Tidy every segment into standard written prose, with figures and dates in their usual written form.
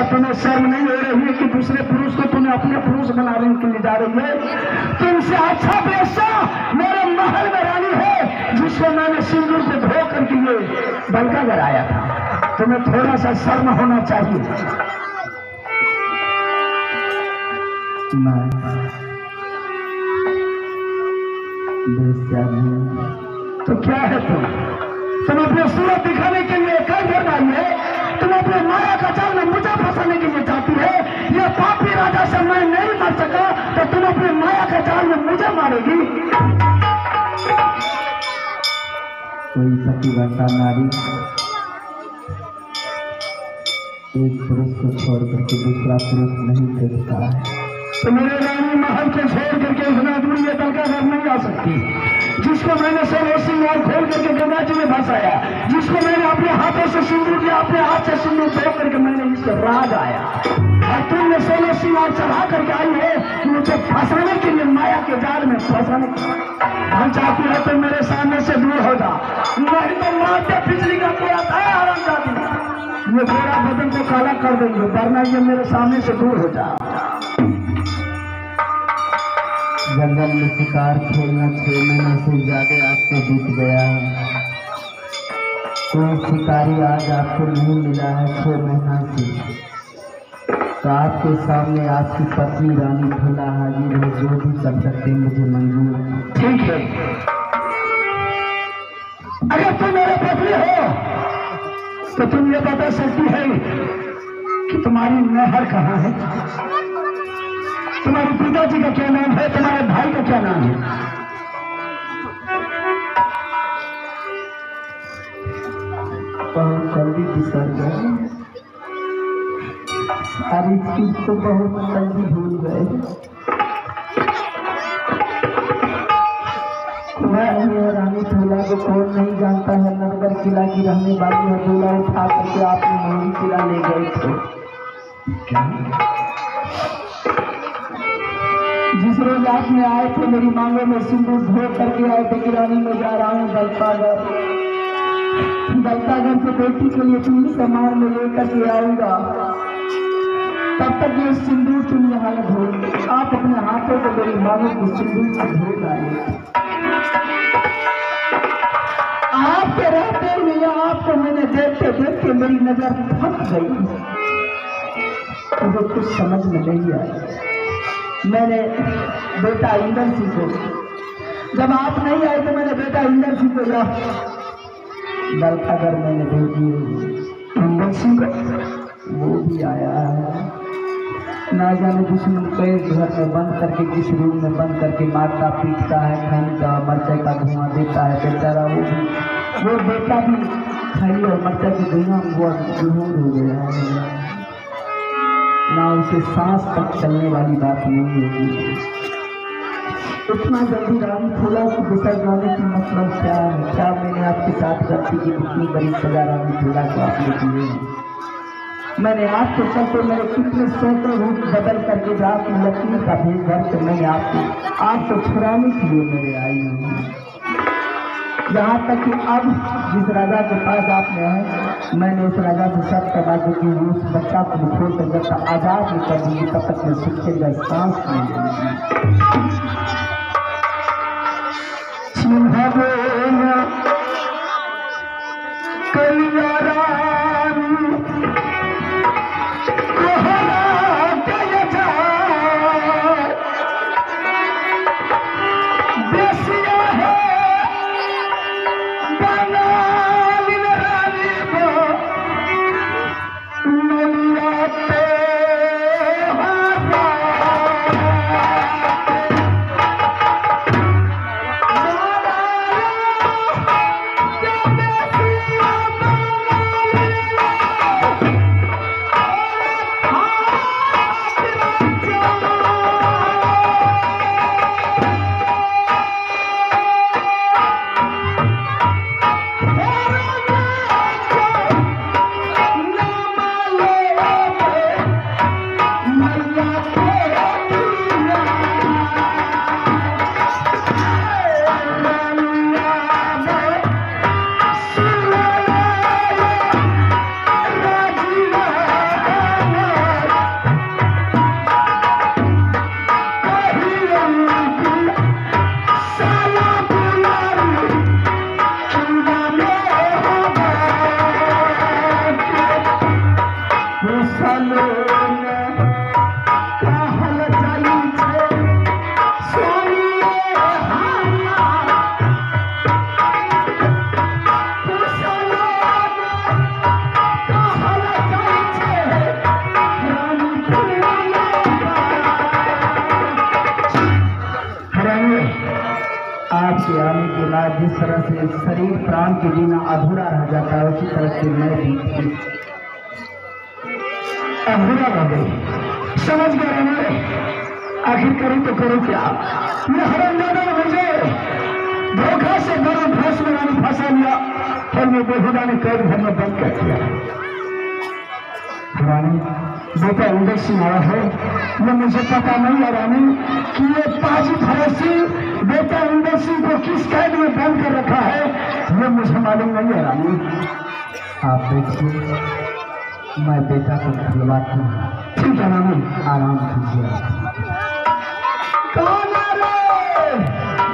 तुम्हें शर्म नहीं हो रही है कि दूसरे पुरुष को तुम्हें अपने पुरुष बनाने के लिए जा रही है? तुमसे अच्छा बेशा मेरे महल में रानी है जिसको मैंने सिंदूर से धो करके ये बलका कराया था। तुम्हें थोड़ा सा शर्म होना चाहिए। तो क्या है तुम अपने सूरत दिखाने के लिए कई घर आई है? तुम अपने माया का जाल में मुझे फंसाने के लिए चाहती है? ये पापी राजा से मैं नहीं मर सका तो तुम अपने माया के जाल में मुझे मारेगी? कोई सतीवता नारी एक पुरुष को छोड़ करके दूसरा पुरुष नहीं देखता है। तो मेरे रानी महल को छोड़ करके इतना दूर ये दलका घर नहीं आ सकती। जिसको मैंने सोलह सिंगार खोल करके गंगा जी में भसाया, जिसको मैंने अपने हाथों से सिंदूर दिया, अपने हाथ से सिंदूर धो करके मैंने इसको राज आया, और तुमने सोलह सिंगार चढ़ा करके आई है मुझे फंसाने के लिए, माया के जाल में फंसाने के लिए। हम चाहती है तो मेरे सामने से दूर हो जा, नहीं तो मारते बिजली का कोड़ा था आराम जाती, ये गोरा बदन को काला कर देंगे, वरना ये मेरे सामने से दूर हो जा। जंगल में शिकार खेलना 6 महीने से ज्यादा आपको बीत गया। कोई शिकारी आज आपको नहीं मिला है 6 महीना से, तो आपके सामने आपकी पत्नी रानी फूला हाजिर है। जो भी कर सकते मुझे मंजूर है। ठीक है, अगर तुम मेरे पत्नी हो तो तुम ये बता सकती है कि तुम्हारी नहर कहाँ है? तुम्हारे पिताजी का क्या नाम है? तुम्हारे भाई का क्या नाम है? बहुत जल्दी बिसर गए, सारी चीज तो बहुत जल्दी भूल गए। रानी फूला को कौन नहीं जानता है? नरगर किला की रहने वाली है। दूल्हा उठा करके आपने मोहन किला ले गए थे। जिस रोज आप में आए थे मेरी मांगों में सिंदूर धो करके आए थे कि रानी में जा रहा हूँ दलतागढ़ से बेटी के लिए तुम सामान में लेकर के आऊंगा, तब तक ये सिंदूर तुम यहाँ धो। आप अपने हाथों से मेरी मांगों को सिंदूर से धो डाले। आपके रहते हुए आपको मैंने देखते देखते मेरी नजर थक गई, मुझे कुछ समझ में नहीं आया। मैंने बेटा इंदर सिंह को, जब आप नहीं आए तो मैंने बेटा इंदर सिंह को दलतागढ़ मैंने भेजी। इंदर सिंह वो भी आया है, ना जाने दुश्मन के घर में बंद करके किस रूम में बंद करके मारता पीटता है, खैनी का मरचाई का धुआं देता है बेचारा। वो बेटा भी खैनी और मरचाई की धुआं वो जुनून हो गया है, ना उसे सांस तक चलने वाली बात नहीं होगी। इतना जल्दी रानी फूला को बिसर जाने की मतलब क्या है? क्या मैंने आपके साथ गलती की? इतनी बड़ी सजा रानी फूला को आपने दी है। मैंने आपके चलते मेरे कितने सैकड़ों रूप बदल करके रात में लक्ष्मी का भेद भर के मैं आपको छुड़ाने के लिए मेरे आई हूँ। यहाँ तक कि अब जिस राजा के पास आपने है, मैंने उस राजा से सब करवा दी कि उस बच्चा को छोड़ कर जब तक आजाद नहीं कर दूंगी तब तक मैं सुखे का सांस नहीं दूंगी। के आने के बाद जिस तरह से शरीर प्राण के बिना अधूरा रह जाता है, उसी तरह से मैं भी अधूरा रह गई। समझ गए हमें, आखिर करूं तो करूं क्या? ये हरामजादा ने मुझे धोखा से गलत फंस में फंसा लिया और मैं बेहुदा ने कैद घर में बंद कर दिया। रानी, बेटा उदय सिंह आया है, ये मुझे पता नहीं है रानी कि ये पाजी फरोसी बेटा उदय सिंह को किस कैद में बंद कर रखा है, ये मुझे मालूम नहीं है रानी। आप देखिए, मैं बेटा को खिलवाती हूँ। ठीक है रानी, आराम कीजिए। कौन आ रे?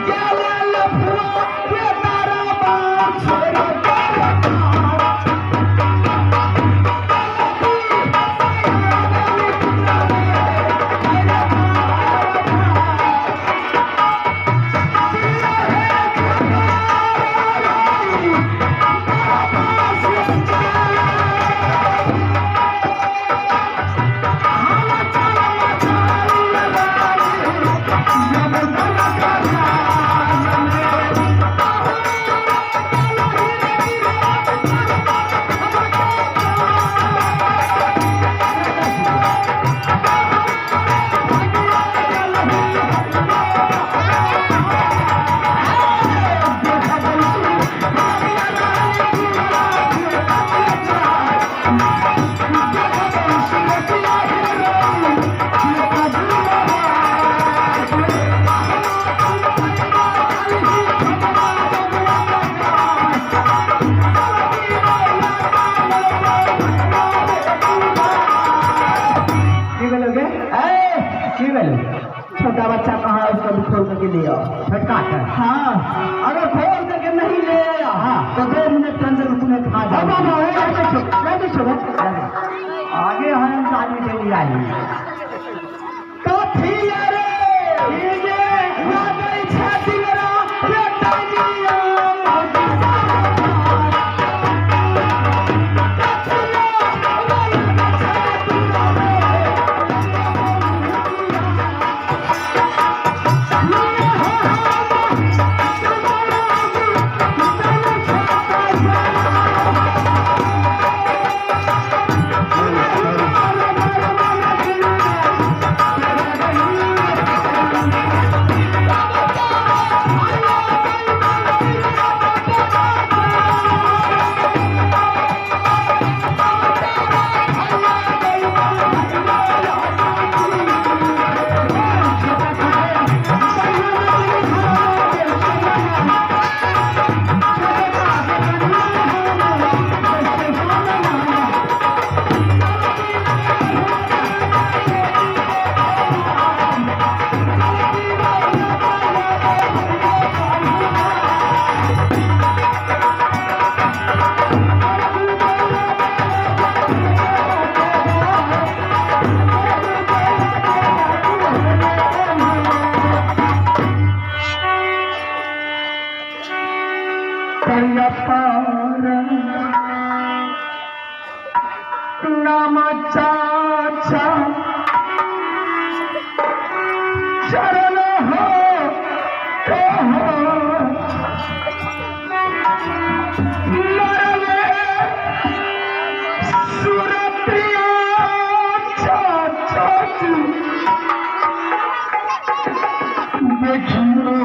क्या लाल फुआ ये तारा बाप छोड़ा तारा छोटा बच्चा कहाँ है, उसको भी खोल करके ले आओ। फटका है। हाँ, अगर खोल करके नहीं ले आया, हाँ, तो 2 मिनट के अंदर तुम्हें खा जाएगा। आगे हम आदमी के लिए आई तो ठीक है रे। चरण हो तो हो मरवे सुरप्रिया चाची देखियो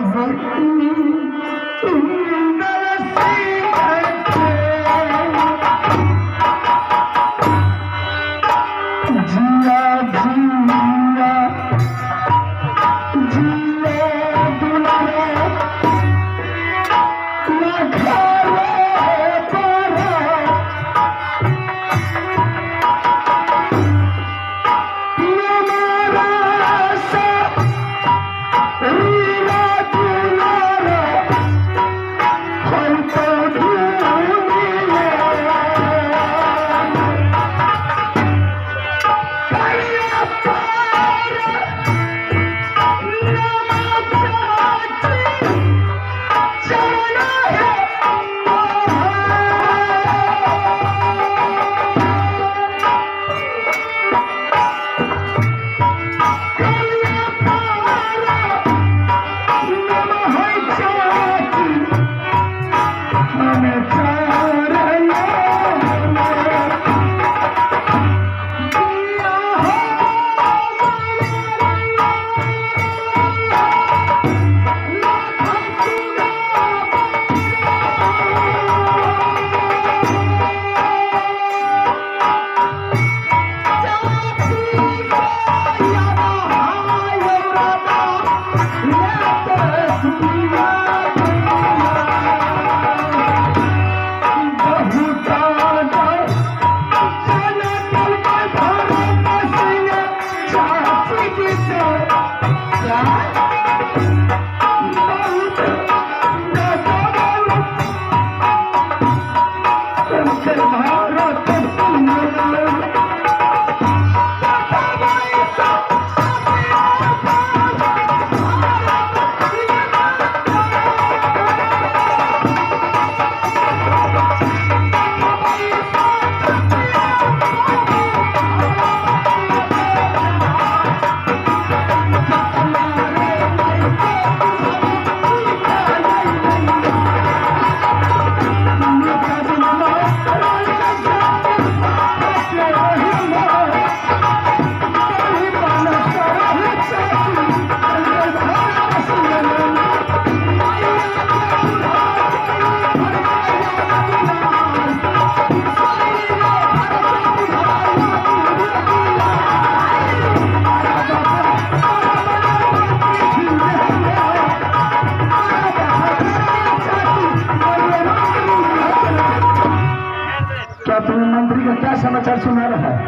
समाचार सुना रहा है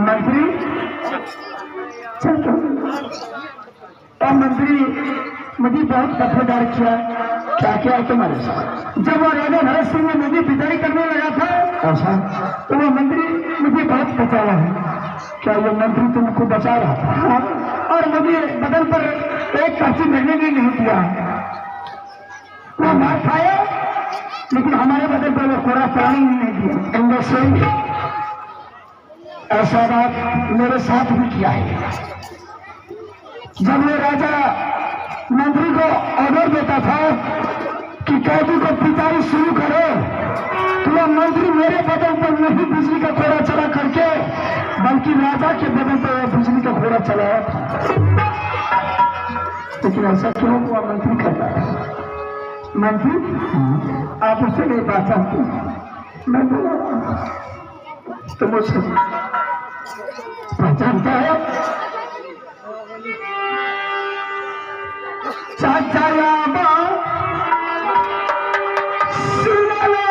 मंत्री। चल और मंत्री मुझे बहुत कफेदार किया। क्या किया है तुम्हारे साथ? जब वो राजा भरत सिंह ने मुझे पिटाई करने लगा था ऐसा, तो वो मंत्री मुझे बहुत बचाया है। क्या ये मंत्री तुमको बचा रहा था? हाँ। और मुझे बदन पर एक काफी लगने भी नहीं दिया। वो मार खाया लेकिन हमारे बदन पर वो कोरा पानी नहीं दिया। इंडस्ट्री ऐसा बात मेरे साथ भी किया है। जब वो राजा मंत्री को ऑर्डर देता था कि कैदी को पिटाई शुरू करो, तो वह मंत्री मेरे बदन पर नहीं बिजली का घोड़ा चला करके बल्कि राजा के बदन पर बिजली का घोड़ा चलाया था। लेकिन ऐसा क्यों हुआ मंत्री करता था? मंत्री आप उससे नहीं पहचानते। मैं बोला तुम उससे पहचानता है? चाचा याबा सुना लो